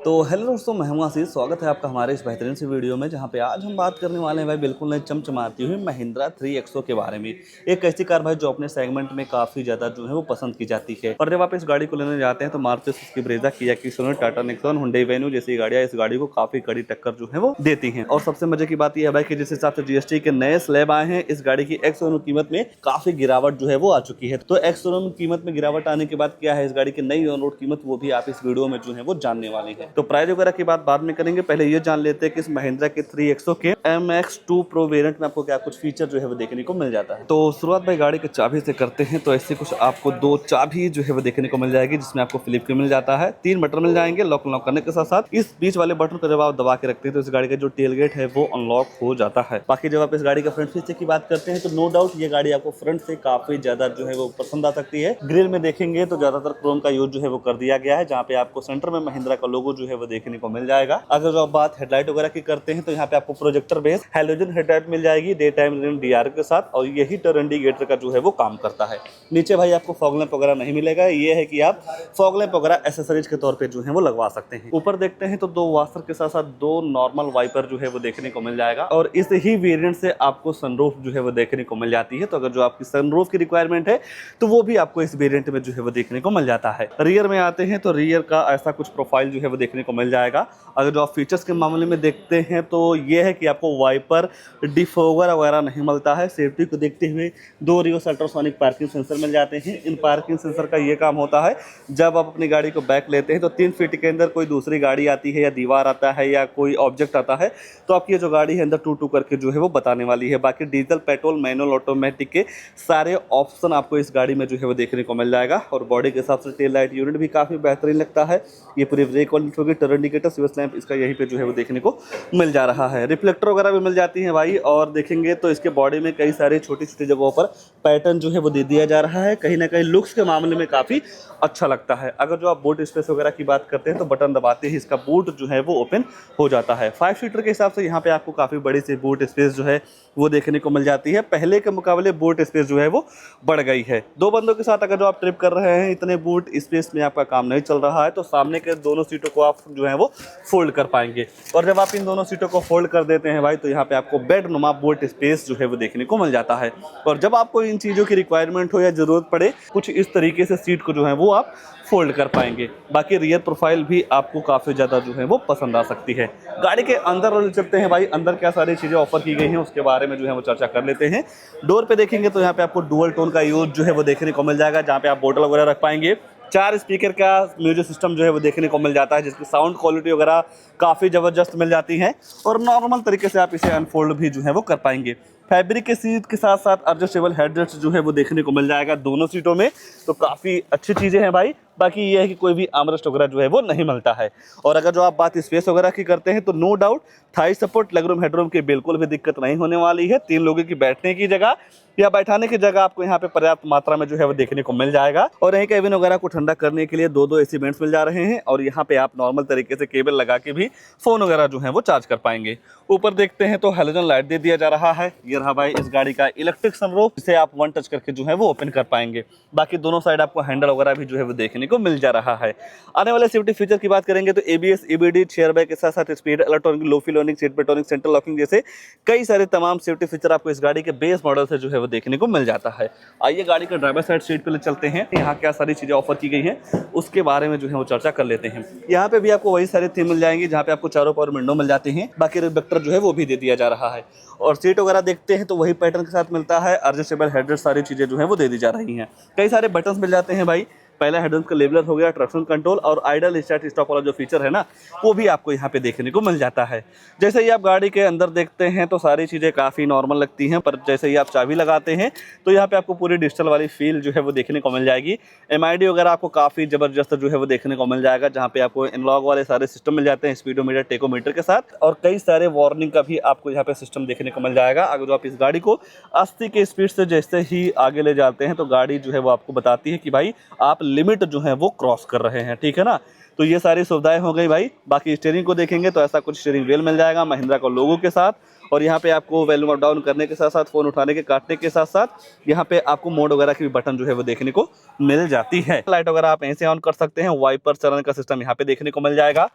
तो हेलो दोस्तों, मैं हूं आशीष। स्वागत है आपका हमारे इस बेहतरीन सी वीडियो में, जहां पे आज हम बात करने वाले हैं भाई बिल्कुल नई चमचमाती हुई महिंद्रा 3XO के बारे में। एक ऐसी कार भाई जो अपने सेगमेंट में काफ़ी ज़्यादा जो है वो पसंद की जाती है। और जब आप इस गाड़ी को लेने जाते हैं तो मारुति सुजुकी ब्रेजा, किया की Sonet, Tata Nexon, Hyundai Venue जैसी गाड़ियाँ इस गाड़ी को काफ़ी कड़ी टक्कर जो है वो देती हैं। और सबसे मजे की बात यह है भाई कि जिस हिसाब से जीएसटी के नए स्लैब आए हैं, इस गाड़ी की एक्स शोरूम कीमत में काफ़ी गिरावट जो है वो आ चुकी है। तो एक्स शोरूम कीमत में गिरावट आने के बाद क्या है इस गाड़ी की नई ऑन रोड कीमत, वो भी आप इस वीडियो में जो है वो जानने वाले हैं। तो प्राइस वगैरह की बात बाद में करेंगे, पहले ये जान लेते हैं कि इस महिंद्रा के 3XO के MX2 प्रो वेरिएंट में आपको क्या कुछ फीचर जो है वो देखने को मिल जाता है। तो शुरुआत भाई गाड़ी के चाबी से करते हैं। तो ऐसे कुछ आपको दो चाबी जो है वो देखने को मिल जाएगी, जिसमें आपको फ्लिप की मिल जाता है। 3 बटन मिल जाएंगे लॉक अनलॉक करने के साथ साथ। इस बीच वाले बटन को जब आप दबा के रखते हैं तो इस गाड़ी का जो टेल गेट है वो अनलॉक हो जाता है। बाकी जब आप इस गाड़ी का फ्रंट फीचर की बात करते हैं तो नो डाउट ये गाड़ी आपको फ्रंट से काफी ज्यादा जो है वो पसंद आ सकती है। ग्रिल में देखेंगे तो ज्यादातर क्रोम का यूज जो है वो कर दिया गया है, जहाँ पे आपको सेंटर में महिंद्रा का लोगो जो है वो देखने को मिल जाएगा। अगर जो बात हेडलाइट वगैरह की करते हैं तो यहाँ पे आपको प्रोजेक्टर बेस हैलोजन हेडलाइट मिल जाएगी डे टाइम डीआर के साथ, और यही टर्न इंडिकेटर का जो है वो काम करता है। नीचे भाई आपको फॉग लैंप वगैरह नहीं मिलेगा, ये है कि आप फॉग लैंप वगैरह एसेसरीज के तौर पे जो है वो लगवा सकते हैं। ऊपर देखते हैं तो 2 वाशर के साथ साथ 2 नॉर्मल वाइपर जो है वो देखने को मिल जाएगा, और इस ही वेरिएंट से आपको सनरूफ जो है वो देखने को मिल जाती है। तो अगर जो आपकी सनरूफ की रिक्वायरमेंट है तो वो भी आपको इस वेरिएंट में जो है वो देखने को मिल जाता है। रियर में आते हैं तो रियर का ऐसा कुछ प्रोफाइल जो है वो देखने को मिल जाएगा। अगर जो आप फीचर्स के मामले में देखते हैं तो ये है कि आपको वाइपर डिफोगर वगैरह नहीं मिलता है। सेफ्टी को देखते हुए 2 रिवर्स अल्ट्रासोनिक पार्किंग सेंसर मिल जाते हैं। इन पार्किंग सेंसर का ये काम होता है, जब आप अपनी गाड़ी को बैक लेते हैं तो 3 फीट के अंदर कोई दूसरी गाड़ी आती है या दीवार आता है या कोई ऑब्जेक्ट आता है तो आपकी जो गाड़ी है अंदर टू टू करके जो है वो बताने वाली है। बाकी डीजल, पेट्रोल, मैनुअल, ऑटोमेटिक के सारे ऑप्शन आपको इस गाड़ी में जो है वो देखने को मिल जाएगा। और बॉडी के हिसाब से टेल लाइट यूनिट भी काफ़ी बेहतरीन लगता है। ये पूरी ब्रेक वाली होगी, टर्न इंडिकेटर, सिविल लैंप इसका यहीं पे जो है वो देखने को मिल जा रहा है। रिफ्लेक्टर वगैरह भी मिल जाती है भाई। और देखेंगे तो इसके बॉडी में कई सारे छोटी छोटी जगहों पर पैटर्न जो है वो दे दिया जा रहा है। कहीं ना कहीं लुक्स के मामले में काफ़ी अच्छा लगता है। अगर जो आप बूट स्पेस वगैरह की बात करते हैं तो बटन दबाते ही इसका बूट जो है वो ओपन हो जाता है। 5 सीटर के हिसाब से यहाँ पे आपको काफ़ी बड़ी सी बूट स्पेस जो है वो देखने को मिल जाती है। पहले के मुकाबले बूट स्पेस जो है वो बढ़ गई है। 2 बंदों के साथ अगर जो आप ट्रिप कर रहे हैं, इतने बूट स्पेस में आपका काम नहीं चल रहा है, तो सामने के दोनों सीटों को आप जो है वो फोल्ड कर पाएंगे। और जब आप इन दोनों सीटों को फोल्ड कर देते हैं भाई तो यहाँ पे आपको बेड नुमा बूट स्पेस जो है वो देखने को मिल जाता है। और जब आपको इन चीज़ों की रिक्वायरमेंट हो या ज़रूरत पड़े, कुछ इस तरीके से सीट को जो है वो आप फोल्ड कर पाएंगे। बाकी रियर प्रोफाइल भी आपको काफ़ी ज़्यादा जो है वो पसंद आ सकती है। गाड़ी के अंदर चलते हैं भाई, अंदर क्या सारी चीज़ें ऑफर की गई हैं उसके बारे में जो है वो चर्चा कर लेते हैं। डोर पे देखेंगे तो यहाँ पे आपको डुअल टोन का यूज जो है वो देखने को मिल जाएगा, जहाँ पे आप बोतल वगैरह रख पाएंगे। 4 स्पीकर का म्यूजिक सिस्टम जो है वो देखने को मिल जाता है, जिसकी साउंड क्वालिटी वगैरह काफ़ी ज़बरदस्त मिल जाती है। और नॉर्मल तरीके से आप इसे अनफोल्ड भी जो है वो कर पाएंगे। फैब्रिक के सीट के साथ साथ एडजस्टेबल हेडरेस्ट जो है वो देखने को मिल जाएगा दोनों सीटों में, तो काफ़ी अच्छी चीज़ें हैं भाई। बाकी ये है कि कोई भी आर्मरेस्ट वगैरह जो है वो नहीं मिलता है। और अगर जो आप बात स्पेस वगैरह की करते हैं तो no doubt thigh support, legroom, headroom की बिल्कुल भी दिक्कत नहीं होने वाली है। 3 लोगों की बैठने की जगह या बैठाने की जगह आपको यहाँ पे पर्याप्त मात्रा में जो है वो देखने को मिल जाएगा। और यहीं केबिन वगैरह को ठंडा करने के लिए 2 एसी वेंट्स मिल जा रहे हैं। और यहाँ पे आप नॉर्मल तरीके से केबल लगा के भी फ़ोन वगैरह जो है वो चार्ज कर पाएंगे। ऊपर देखते हैं तो हैलोजन लाइट दे दिया जा रहा है। ये रहा भाई इस गाड़ी का इलेक्ट्रिक सनरूफ, जिसे आप 1 टच करके जो है वो ओपन कर पाएंगे। बाकी दोनों साइड आपको हैंडल वगैरह भी जो है वो देखने को मिल जा रहा है। आने वाले सेफ्टी फीचर की बात करेंगे तो ABS, EBD, चेयर बैग के साथ साथ speed, electronic low feel locking, seat belt locking, central locking जैसे कई सारे तमाम सेफ्टी फीचर आपको इस गाड़ी के बेस मॉडल से जो है वो देखने को मिल जाता है। आइए गाड़ी के ड्राइवर साइड सीट पे ले चलते हैं। यहाँ क्या सारी चीज़ें ऑफर की गई हैं उसके बारे में जो है वो चर्चा कर लेते हैं। यहाँ पे भी आपको वही सारी थीम मिल जाएंगी, जहाँ पे आपको चारों पावर विंडो मिल जाते हैं। बाकी रिफ्लेक्टर जो है वो भी दे दिया जा रहा है। और सीट वगैरह देखते हैं तो वही पैटर्न के साथ मिलता है। एडजस्टेबल हेडरेस्ट सारी चीज़ें जो है वो दे दी जा रही हैं। कई सारे बटन्स मिल जाते हैं भाई। पहला हेडलाइट का लेवलर हो गया, ट्रैक्शन कंट्रोल और आइडल स्टार्ट स्टॉप वाला जो फीचर है ना, वो भी आपको यहाँ पे देखने को मिल जाता है। जैसे ही आप गाड़ी के अंदर देखते हैं तो सारी चीज़ें काफ़ी नॉर्मल लगती हैं, पर जैसे ही आप चाबी लगाते हैं तो यहाँ पे आपको पूरी डिजिटल वाली फील जो है वो देखने को मिल जाएगी। MID वगैरह आपको काफ़ी ज़बरदस्त जो है वो देखने को मिल जाएगा, जहाँ पे आपको एनालॉग वाले सारे सिस्टम मिल जाते हैं, स्पीडोमीटर, टेकोमीटर के साथ। और कई सारे वार्निंग का भी आपको यहाँ पे सिस्टम देखने को मिल जाएगा। अगर जो आप इस गाड़ी को 80 के स्पीड से जैसे ही आगे ले जाते हैं तो गाड़ी जो है वो आपको बताती है कि भाई आप लिमिट जो है वो क्रॉस कर रहे हैं, ठीक है ना। तो ये सारी सुविधाएं हो गई भाई। बाकी स्टीयरिंग को देखेंगे तो ऐसा कुछ स्टीयरिंग व्हील मिल जाएगा महिंद्रा का लोगो के साथ। और यहाँ पे आपको वॉल्यूम अप डाउन करने के साथ साथ फ़ोन उठाने के काटने के साथ साथ यहाँ पे आपको मोड वगैरह की भी बटन जो है वो देखने को मिल जाती है। लाइट वगैरह आप ऐसे ऑन कर सकते हैं। वाइपर चलन का सिस्टम यहाँ पे देखने को मिल जाएगा।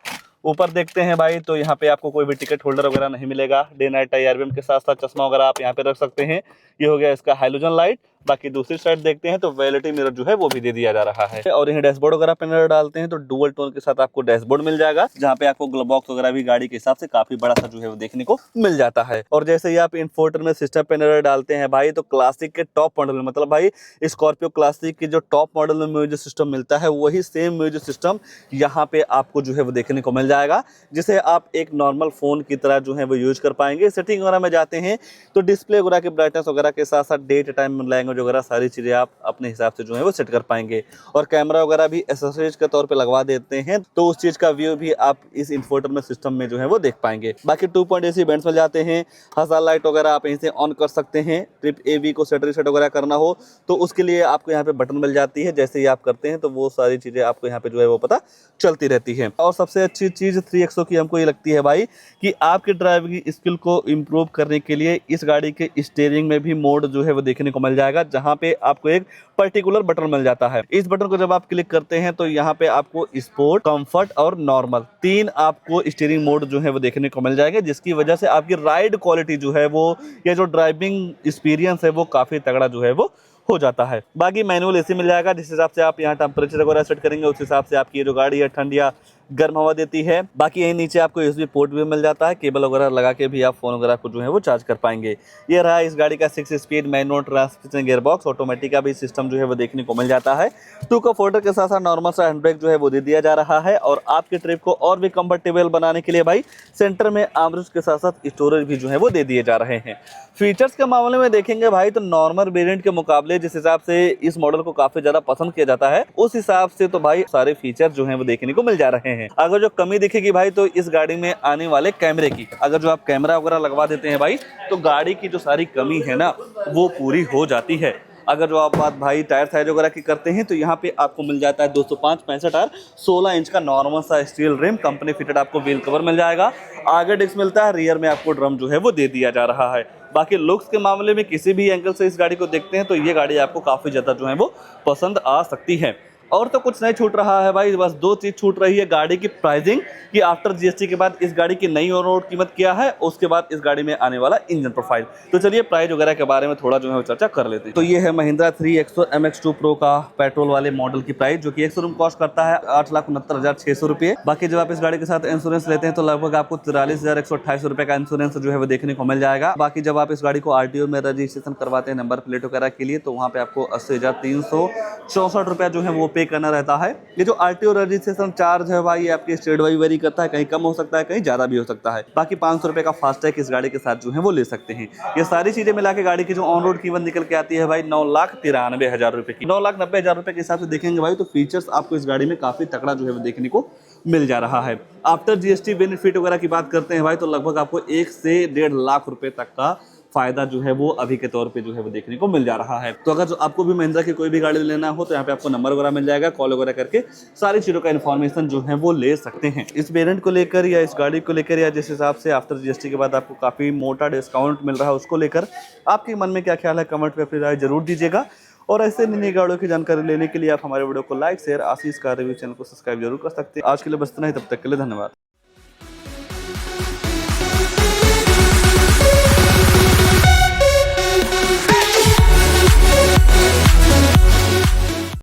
ऊपर देखते हैं भाई तो यहाँ पे आपको कोई भी टिकट होल्डर वगैरह नहीं मिलेगा। डे नाइट IRBM के साथ साथ चश्मा वगैरह आप यहाँ पे रख सकते हैं। ये हो गया इसका हैलोजन लाइट। बाकी दूसरी साइड देखते हैं तो वैलिटी मिरर जो है वो भी दे दिया जा रहा है। और यहाँ डैशबोर्ड वगैरह पे नजर डालते हैं तो डुअल टोन के साथ आपको डैशबोर्ड मिल जाएगा, जहाँ पे आपको ग्लव बॉक्स वगैरह भी गाड़ी के हिसाब से काफी बड़ा सा जो है वो देखने को मिल जाता है। और जैसे ही आप इंफोटेनमेंट सिस्टम पे नजर डालते हैं भाई तो क्लासिक के टॉप मॉडल में, मतलब भाई स्कॉर्पियो क्लासिक के जो टॉप मॉडल में म्यूजिक सिस्टम मिलता है वही सेम म्यूजिक सिस्टम यहाँ पे आपको जो है वो देखने को मिल जाएगा, जिसे आप एक नॉर्मल फोन की तरह जो है वो यूज कर पाएंगे। सेटिंग वगैरह में जाते हैं तो डिस्प्ले वगैरह के ब्राइटनेस वगैरह के साथ साथ डेट टाइम लैंग्वेज वगैरह सारी चीजें आप अपने हिसाब से जो है वो सेट कर पाएंगे। और कैमरा वगैरह भी एसेसरीज के तौर पे लगवा देते हैं तो उस चीज का व्यू भी आप इस इंफोटेनमेंट सिस्टम में जो है वो देख पाएंगे। बाकी 2.8 AC बैंड्स में जाते हैं, हज़ार लाइट वगैरह आप यहीं से ऑन कर सकते हैं। ट्रिप AV को सेट रीसेट वगैरह करना हो तो उसके लिए आपको यहाँ पे बटन मिल जाती है, जैसे ही आप करते हैं तो वो सारी चीजें आपको यहाँ पे जो है वो पता चलती रहती है। और सबसे अच्छी चीज 3XO की हमको ये लगती है भाई कि आपकी ड्राइविंग स्किल को इम्प्रूव करने के लिए इस गाड़ी के स्टीयरिंग में भी मोड जो है वो देखने को मिल जाएगा, जहाँ पे आपको एक पर्टिकुलर बटन मिल जाता है। इस बटन को जब आप क्लिक करते हैं तो यहाँ पे आपको स्पोर्ट, कंफर्ट और नॉर्मल 3 आपको स्टीयरिंग मोड जो है वो देखने को मिल जाएंगे, जिसकी वजह से आपकी राइड क्वालिटी जो है वो, ये जो ड्राइविंग एक्सपीरियंस है वो काफी तगड़ा जो है वो हो जाता है। बाकी मैनुअल AC मिल जाएगा, जिस हिसाब से आप यहाँ टेम्परेचर वगैरह सेट करेंगे उस हिसाब से आपकी ये जो गाड़ी है ठंड या गर्म हवा देती है। बाकी यहीं नीचे आपको USB पोर्ट भी मिल जाता है, केबल वगैरह लगा के भी आप फोन वगैरह को जो है वो चार्ज कर पाएंगे। ये रहा इस गाड़ी का 6 speed manual transmission gearbox, automatic का भी सिस्टम जो है वो देखने को मिल जाता है। 2 कप होल्डर के साथ साथ नॉर्मल सा हैंड ब्रेक जो है वो दे दिया जा रहा है। और आपकी ट्रिप को और भी कंफर्टेबल बनाने के लिए भाई सेंटर में आर्मरेस्ट के साथ साथ स्टोरेज भी जो है वो दे दिए जा रहे हैं। फीचर्स के मामले में देखेंगे भाई तो नॉर्मल वेरिएंट के मुकाबले जिस हिसाब से इस मॉडल को काफी ज्यादा पसंद किया जाता है, उस हिसाब से तो भाई सारे फीचर जो हैं वो देखने को मिल जा रहे हैं। अगर जो कमी दिखेगी भाई तो इस गाड़ी में आने वाले कैमरे की, अगर जो आप कैमरा वगैरह लगवा देते हैं भाई तो गाड़ी की जो सारी कमी है ना वो पूरी हो जाती है। अगर जो आप बात भाई टायर साइज वगैरह की करते हैं तो यहाँ पे आपको मिल जाता है 205 65 टायर, 16 इंच का नॉर्मल सा स्टील रिम, कंपनी फिटेड आपको व्हील कवर मिल जाएगा। आगे डिस्क मिलता है, रियर में आपको ड्रम जो है वो दे दिया जा रहा है। बाकी लुक्स के मामले में किसी भी एंगल से इस गाड़ी को देखते हैं तो ये गाड़ी आपको काफी ज्यादा जो है वो पसंद आ सकती है। और तो कुछ नहीं छूट रहा है भाई, बस 2 चीज छूट रही है गाड़ी की प्राइसिंग कि आफ्टर GST के बाद इस गाड़ी की नई ऑन रोड कीमत क्या है, उसके बाद इस गाड़ी में आने वाला इंजन प्रोफाइल। तो चलिए प्राइस वगैरह के बारे में थोड़ा जो है चर्चा कर लेते हैं। तो ये है महिंद्रा 3XO MX2 प्रो का पेट्रोल वाले मॉडल की प्राइस, जो कि एक शोरूम कॉस्ट करता है 8,69,600 रुपये। बाकी जब आप इस गाड़ी के साथ इंश्योरेंस लेते हैं तो लगभग आपको 43,128 रुपये का इंश्योरेंस जो है वो देखने को मिल जाएगा। बाकी जब आप इस गाड़ी को RTO में रजिस्ट्रेशन करवाते हैं नंबर प्लेट वगैरह के लिए तो वहाँ पे आपको 80,364 रुपया जो है वो पे करना रहता है। ये जो RTO रजिस्ट्रेशन चार्ज है भाई आपके स्टेट वाइज वेरी करता है, कहीं कम हो सकता है कहीं ज्यादा भी हो सकता है। बाकी 500 रुपये का फास्टैग इस गाड़ी के साथ जो है वो ले सकते हैं। ये सारी चीजें मिला के गाड़ी की जो ऑन रोड कीमत निकल के आती है भाई 9,93,000 रुपये की। 9,90,000 रुपये के हिसाब से देखेंगे भाई तो फीचर्स आपको इस गाड़ी में काफी तगड़ा जो है वो देखने को मिल जा रहा है। आफ्टर GST बेनिफिट वगैरह की बात करते हैं भाई तो लगभग आपको 1 से 1.5 लाख रुपए तक का फायदा जो है वो अभी के तौर पे जो है वो देखने को मिल जा रहा है। तो अगर जो आपको भी महिंद्रा की कोई भी गाड़ी लेना हो तो यहाँ पे आपको नंबर वगैरह मिल जाएगा, कॉल वगैरह करके सारी चीजों का इन्फॉर्मेशन जो है वो ले सकते हैं। इस वेरिएंट को लेकर या इस गाड़ी को लेकर या जिस हिसाब से आफ्टर GST के बाद आपको काफी मोटा डिस्काउंट मिल रहा है उसको लेकर आपके मन में क्या ख्याल है, कमेंट पे अपनी राय जरूर दीजिएगा। और ऐसे नई गाड़ियों की जानकारी लेने के लिए आप हमारे वीडियो को लाइक शेयर आशीष कार रिव्यू चैनल को सब्सक्राइब जरूर कर सकते हैं। आज के लिए बस इतना ही, तब तक के लिए धन्यवाद।